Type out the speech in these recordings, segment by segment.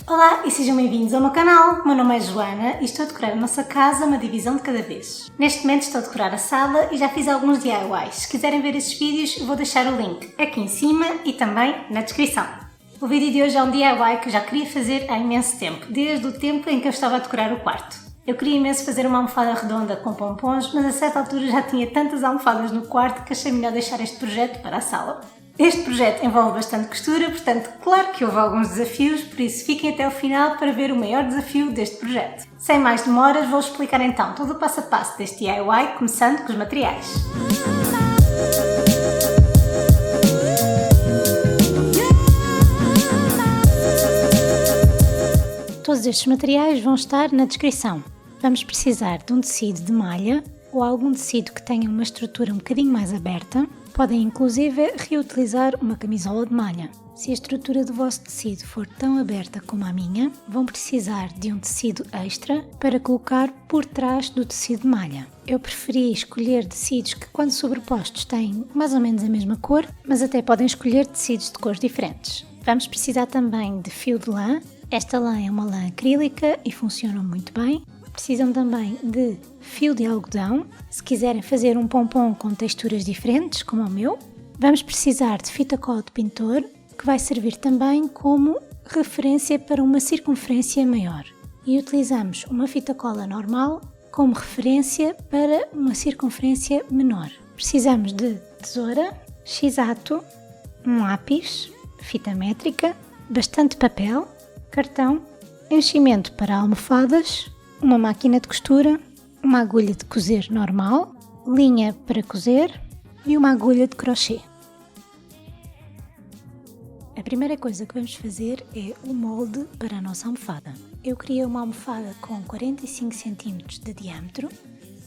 Olá e sejam bem-vindos ao meu canal. O meu nome é Joana e estou a decorar a nossa casa uma divisão de cada vez. Neste momento estou a decorar a sala e já fiz alguns DIYs. Se quiserem ver esses vídeos, vou deixar o link aqui em cima e também na descrição. O vídeo de hoje é um DIY que eu já queria fazer há imenso tempo, desde o tempo em que eu estava a decorar o quarto. Eu queria imenso fazer uma almofada redonda com pompons, mas a certa altura já tinha tantas almofadas no quarto que achei melhor deixar este projeto para a sala. Este projeto envolve bastante costura, portanto, claro que houve alguns desafios, por isso fiquem até o final para ver o maior desafio deste projeto. Sem mais demoras, vou explicar então todo o passo a passo deste DIY, começando com os materiais. Todos estes materiais vão estar na descrição. Vamos precisar de um tecido de malha ou algum tecido que tenha uma estrutura um bocadinho mais aberta. Podem inclusive reutilizar uma camisola de malha. Se a estrutura do vosso tecido for tão aberta como a minha, vão precisar de um tecido extra para colocar por trás do tecido de malha. Eu preferi escolher tecidos que, quando sobrepostos, têm mais ou menos a mesma cor, mas até podem escolher tecidos de cores diferentes. Vamos precisar também de fio de lã. Esta lã é uma lã acrílica e funciona muito bem. Precisam também de fio de algodão, se quiserem fazer um pompom com texturas diferentes, como o meu. Vamos precisar de fita cola de pintor, que vai servir também como referência para uma circunferência maior. E utilizamos uma fita cola normal como referência para uma circunferência menor. Precisamos de tesoura, X-Ato, um lápis, fita métrica, bastante papel, cartão, enchimento para almofadas, uma máquina de costura, uma agulha de cozer normal, linha para cozer e uma agulha de crochê. A primeira coisa que vamos fazer é o molde para a nossa almofada. Eu queria uma almofada com 45 cm de diâmetro,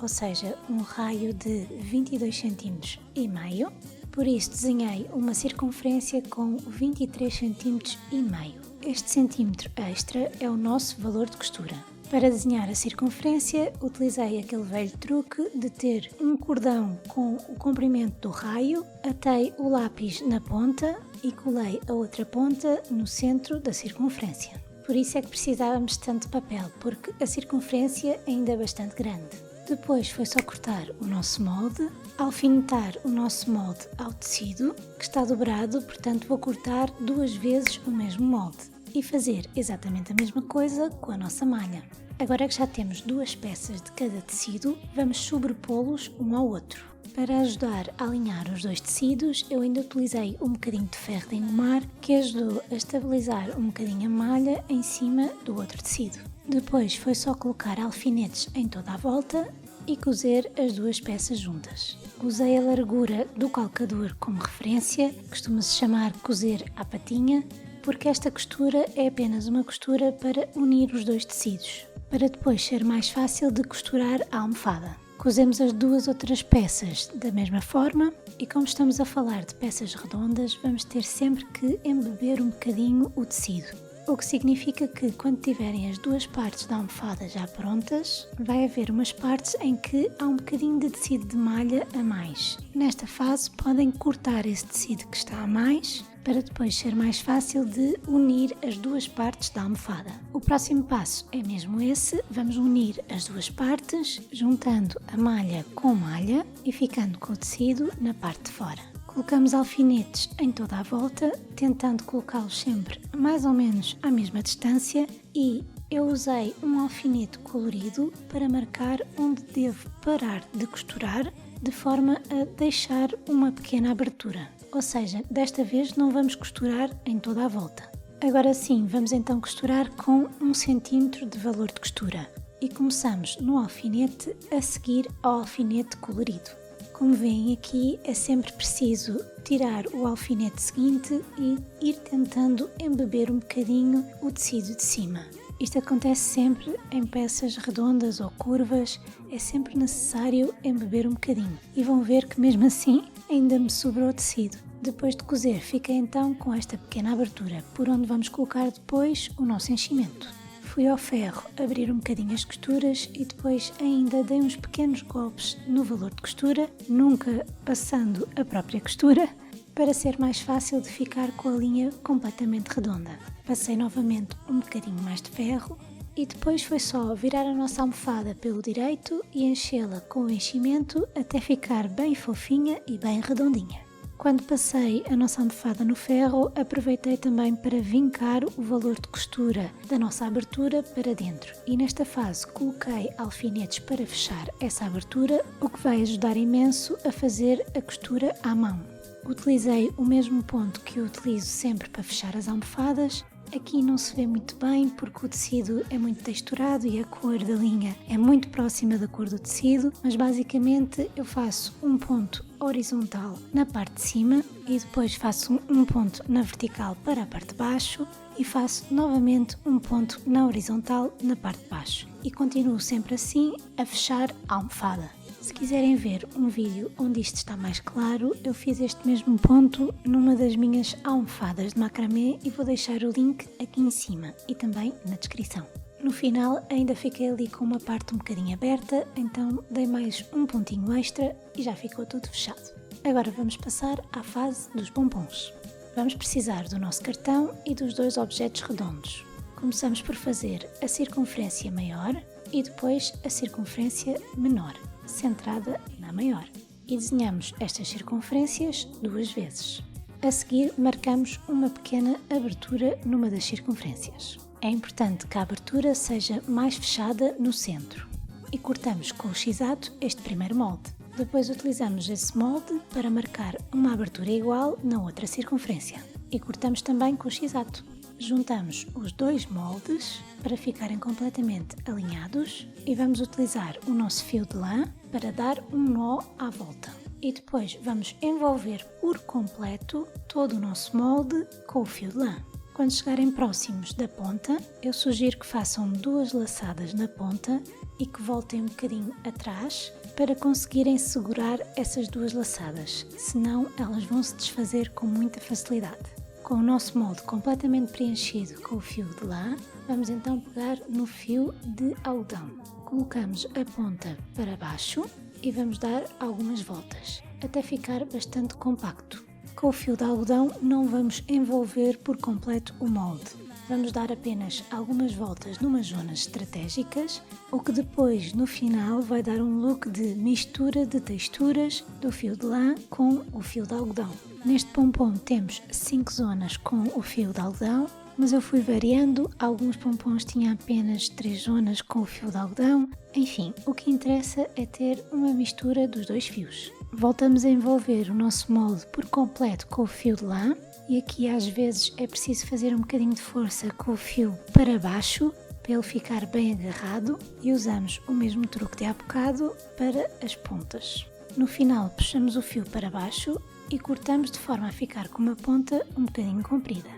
ou seja, um raio de 22 cm e meio. Por isso desenhei uma circunferência com 23 cm e meio. Este centímetro extra é o nosso valor de costura. Para desenhar a circunferência, utilizei aquele velho truque de ter um cordão com o comprimento do raio, atei o lápis na ponta e colei a outra ponta no centro da circunferência. Por isso é que precisávamos de tanto papel, porque a circunferência ainda é bastante grande. Depois foi só cortar o nosso molde, alfinetar o nosso molde ao tecido, que está dobrado, portanto vou cortar 2 vezes o mesmo molde. E fazer exatamente a mesma coisa com a nossa malha. Agora que já temos 2 peças de cada tecido, vamos sobrepô-los um ao outro. Para ajudar a alinhar os 2 tecidos, eu ainda utilizei um bocadinho de ferro de engomar, que ajudou a estabilizar um bocadinho a malha em cima do outro tecido. Depois foi só colocar alfinetes em toda a volta e cozer as 2 peças juntas. Usei a largura do calcador como referência, costuma-se chamar cozer à patinha, porque esta costura é apenas uma costura para unir os 2 tecidos, para depois ser mais fácil de costurar a almofada. Cosemos as 2 outras peças da mesma forma e, como estamos a falar de peças redondas, vamos ter sempre que embeber um bocadinho o tecido. O que significa que, quando tiverem as 2 partes da almofada já prontas, vai haver umas partes em que há um bocadinho de tecido de malha a mais. Nesta fase podem cortar esse tecido que está a mais, para depois ser mais fácil de unir as 2 partes da almofada. O próximo passo é mesmo esse, vamos unir as 2 partes, juntando a malha com malha e ficando com o tecido na parte de fora. Colocamos alfinetes em toda a volta, tentando colocá-los sempre mais ou menos à mesma distância, e eu usei um alfinete colorido para marcar onde devo parar de costurar, de forma a deixar uma pequena abertura. Ou seja, desta vez não vamos costurar em toda a volta. Agora sim, vamos então costurar com 1 cm de valor de costura. E começamos no alfinete a seguir ao alfinete colorido. Como veem aqui, é sempre preciso tirar o alfinete seguinte e ir tentando embeber um bocadinho o tecido de cima. Isto acontece sempre em peças redondas ou curvas, é sempre necessário embeber um bocadinho. E vão ver que mesmo assim ainda me sobrou tecido. Depois de cozer, fica então com esta pequena abertura, por onde vamos colocar depois o nosso enchimento. Fui ao ferro abrir um bocadinho as costuras e depois ainda dei uns pequenos golpes no valor de costura, nunca passando a própria costura, para ser mais fácil de ficar com a linha completamente redonda. Passei novamente um bocadinho mais de ferro e depois foi só virar a nossa almofada pelo direito e enchê-la com o enchimento até ficar bem fofinha e bem redondinha. Quando passei a nossa almofada no ferro, aproveitei também para vincar o valor de costura da nossa abertura para dentro e nesta fase coloquei alfinetes para fechar essa abertura, o que vai ajudar imenso a fazer a costura à mão. Utilizei o mesmo ponto que eu utilizo sempre para fechar as almofadas. Aqui não se vê muito bem porque o tecido é muito texturado e a cor da linha é muito próxima da cor do tecido, mas basicamente eu faço um ponto horizontal na parte de cima e depois faço um ponto na vertical para a parte de baixo e faço novamente um ponto na horizontal na parte de baixo e continuo sempre assim a fechar a almofada. Se quiserem ver um vídeo onde isto está mais claro, eu fiz este mesmo ponto numa das minhas almofadas de macramê e vou deixar o link aqui em cima e também na descrição. No final ainda fiquei ali com uma parte um bocadinho aberta, então dei mais um pontinho extra e já ficou tudo fechado. Agora vamos passar à fase dos bombons. Vamos precisar do nosso cartão e dos dois objetos redondos. Começamos por fazer a circunferência maior e depois a circunferência menor, centrada na maior, e desenhamos estas circunferências 2 vezes. A seguir marcamos uma pequena abertura numa das circunferências. É importante que a abertura seja mais fechada no centro e cortamos com o x-ato este primeiro molde. Depois utilizamos esse molde para marcar uma abertura igual na outra circunferência e cortamos também com o x-ato. Juntamos os dois moldes para ficarem completamente alinhados e vamos utilizar o nosso fio de lã para dar um nó à volta. E depois vamos envolver por completo todo o nosso molde com o fio de lã. Quando chegarem próximos da ponta, eu sugiro que façam 2 laçadas na ponta e que voltem um bocadinho atrás para conseguirem segurar essas 2 laçadas, senão elas vão se desfazer com muita facilidade. Com o nosso molde completamente preenchido com o fio de lã, vamos então pegar no fio de algodão. Colocamos a ponta para baixo e vamos dar algumas voltas, até ficar bastante compacto. Com o fio de algodão não vamos envolver por completo o molde. Vamos dar apenas algumas voltas numas zonas estratégicas, o que depois, no final, vai dar um look de mistura de texturas do fio de lã com o fio de algodão. Neste pompom temos 5 zonas com o fio de algodão, mas eu fui variando, alguns pompons tinham apenas 3 zonas com o fio de algodão. Enfim, o que interessa é ter uma mistura dos 2 fios. Voltamos a envolver o nosso molde por completo com o fio de lã e aqui às vezes é preciso fazer um bocadinho de força com o fio para baixo para ele ficar bem agarrado e usamos o mesmo truque de há bocado para as pontas. No final puxamos o fio para baixo e cortamos de forma a ficar com uma ponta um bocadinho comprida.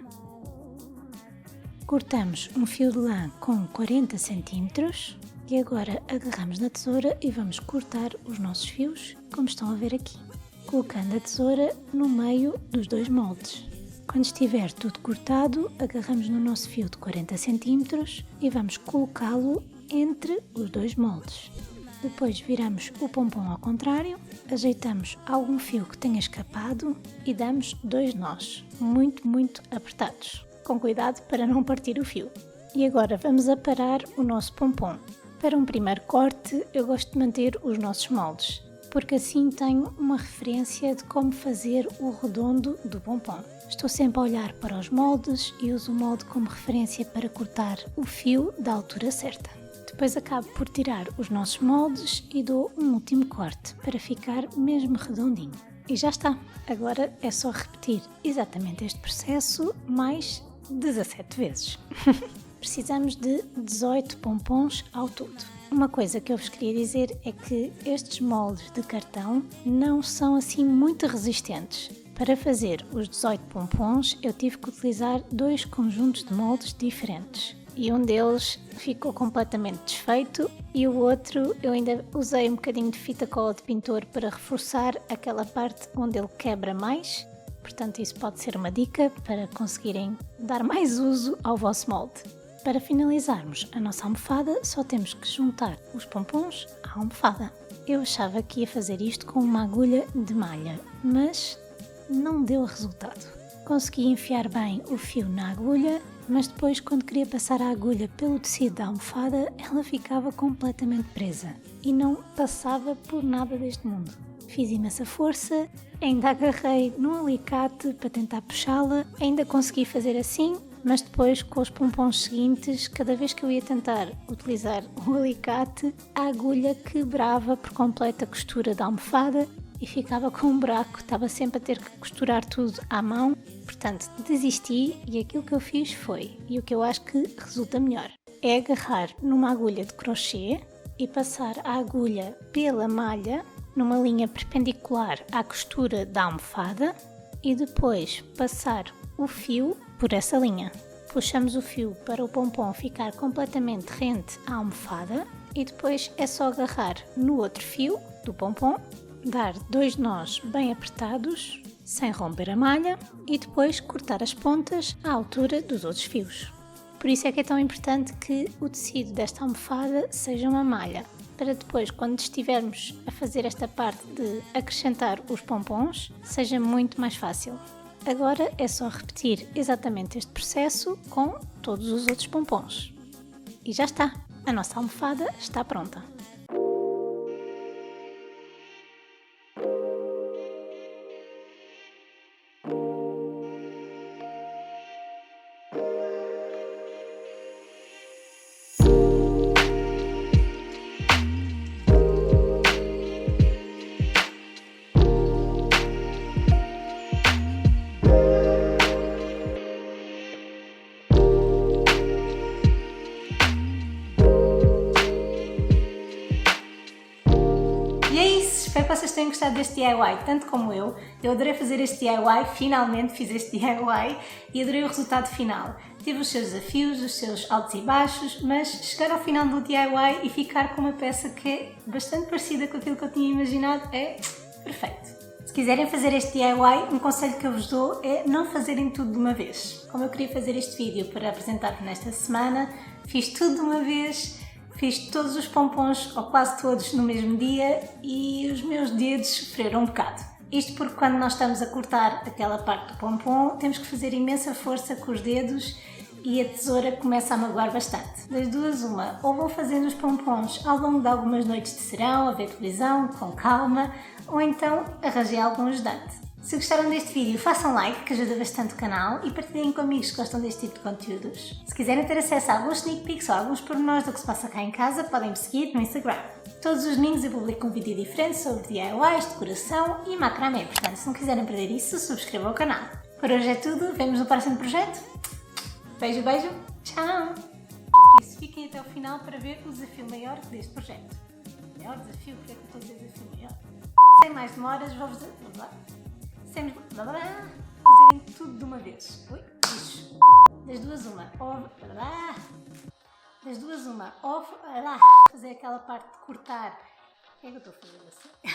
Cortamos um fio de lã com 40 cm e agora agarramos na tesoura e vamos cortar os nossos fios, como estão a ver aqui, colocando a tesoura no meio dos 2 moldes. Quando estiver tudo cortado, agarramos no nosso fio de 40 cm e vamos colocá-lo entre os 2 moldes. Depois viramos o pompom ao contrário, ajeitamos algum fio que tenha escapado e damos 2 nós, muito apertados, com cuidado para não partir o fio. E agora vamos aparar o nosso pompom. Para um primeiro corte, eu gosto de manter os nossos moldes, porque assim tenho uma referência de como fazer o redondo do pompom. Estou sempre a olhar para os moldes e uso o molde como referência para cortar o fio da altura certa. Depois acabo por tirar os nossos moldes e dou um último corte para ficar mesmo redondinho. E já está! Agora é só repetir exatamente este processo mais 17 vezes. Precisamos de 18 pompons ao todo. Uma coisa que eu vos queria dizer é que estes moldes de cartão não são assim muito resistentes. Para fazer os 18 pompons eu tive que utilizar 2 conjuntos de moldes diferentes. E um deles ficou completamente desfeito e o outro eu ainda usei um bocadinho de fita cola de pintor para reforçar aquela parte onde ele quebra mais. Portanto, isso pode ser uma dica para conseguirem dar mais uso ao vosso molde. Para finalizarmos a nossa almofada, só temos que juntar os pompons à almofada. Eu achava que ia fazer isto com uma agulha de malha, mas não deu resultado. Consegui enfiar bem o fio na agulha, mas depois, quando queria passar a agulha pelo tecido da almofada, ela ficava completamente presa e não passava por nada deste mundo. Fiz imensa força, ainda agarrei no alicate para tentar puxá-la, ainda consegui fazer assim, mas depois, com os pompons seguintes, cada vez que eu ia tentar utilizar o alicate, a agulha quebrava por completo a costura da almofada e ficava com um buraco, estava sempre a ter que costurar tudo à mão. Portanto, desisti e aquilo que eu fiz foi, e o que eu acho que resulta melhor, é agarrar numa agulha de crochê e passar a agulha pela malha numa linha perpendicular à costura da almofada e depois passar o fio por essa linha. Puxamos o fio para o pompom ficar completamente rente à almofada e depois é só agarrar no outro fio do pompom, dar 2 nós bem apertados, sem romper a malha e depois cortar as pontas à altura dos outros fios. Por isso é que é tão importante que o tecido desta almofada seja uma malha, para depois, quando estivermos a fazer esta parte de acrescentar os pompons, seja muito mais fácil. Agora é só repetir exatamente este processo com todos os outros pompons. E já está! A nossa almofada está pronta! E é isso, espero que vocês tenham gostado deste DIY, tanto como eu. Eu adorei fazer este DIY, finalmente fiz este DIY e adorei o resultado final. Teve os seus desafios, os seus altos e baixos, mas chegar ao final do DIY e ficar com uma peça que é bastante parecida com aquilo que eu tinha imaginado é perfeito. Se quiserem fazer este DIY, um conselho que eu vos dou é não fazerem tudo de uma vez. Como eu queria fazer este vídeo para apresentar-vos nesta semana, fiz tudo de uma vez. Fiz todos os pompons, ou quase todos, no mesmo dia e os meus dedos sofreram um bocado. Isto porque quando nós estamos a cortar aquela parte do pompom, temos que fazer imensa força com os dedos e a tesoura começa a magoar bastante. Das duas, uma, ou vou fazendo os pompons ao longo de algumas noites de serão, a ver televisão, com calma, ou então arranjei algum ajudante. Se gostaram deste vídeo, façam like, que ajuda bastante o canal, e partilhem com amigos que gostam deste tipo de conteúdos. Se quiserem ter acesso a alguns sneak peeks ou alguns pormenores do que se passa cá em casa, podem me seguir no Instagram. Todos os domingos eu publico um vídeo diferente sobre DIYs, decoração e macramé, portanto se não quiserem perder isso, subscrevam o canal. Por hoje é tudo, vemos no próximo projeto. Beijo, beijo, tchau! Por isso, fiquem até o final para ver o desafio maior deste projeto. Maior desafio? Por que é que eu estou a dizer desafio maior? Sem mais demoras, vou-vos... fazerem tudo de uma vez. Ui, bicho. Das duas uma. Das duas uma. Fazer aquela parte de cortar. O que é que eu estou a fazer assim?